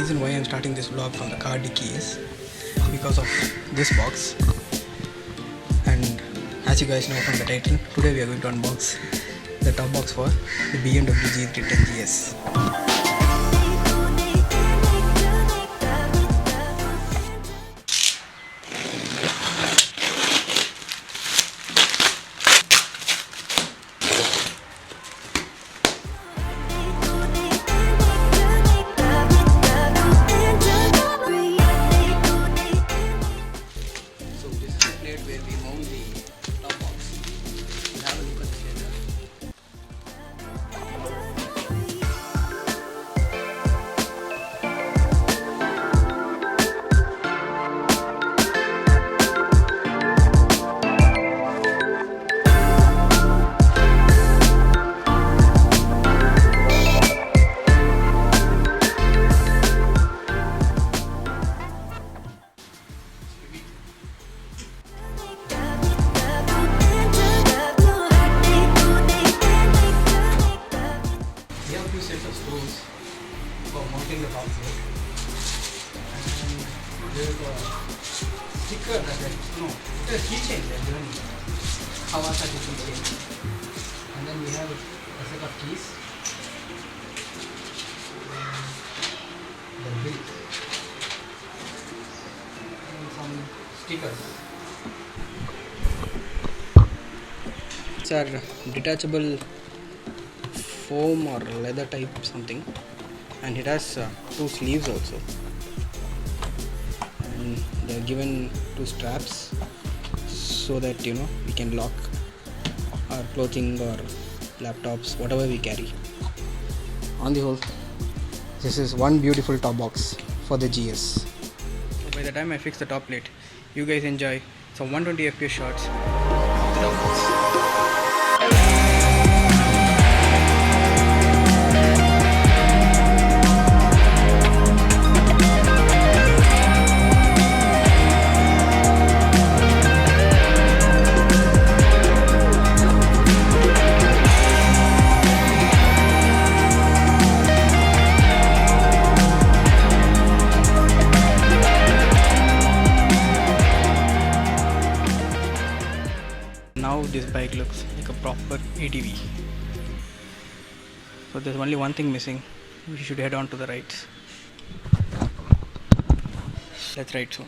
reason why I'm starting this vlog from the car dicky is because of this box. And as you guys know from the title, today we are going to unbox the top box for the BMW G310GS. Where we mount the top box. We'll have a look at this later. We have two sets of screws for mounting the top plate, and there is a sticker that it's a keychain that is given Kawasaki keychain, and then we have a set of keys, the bill, and some stickers. These are detachable foam or leather type something, and it has two sleeves also, and they are given two straps so that we can lock our clothing or laptops, whatever we carry. On the whole, this is one beautiful top box for the GS. So by the time I fix the top plate, you guys enjoy some 120 fps shots of the top box. Now this bike looks like a proper ATV. So there's only one thing missing. We should head on to the rides. Let's ride soon.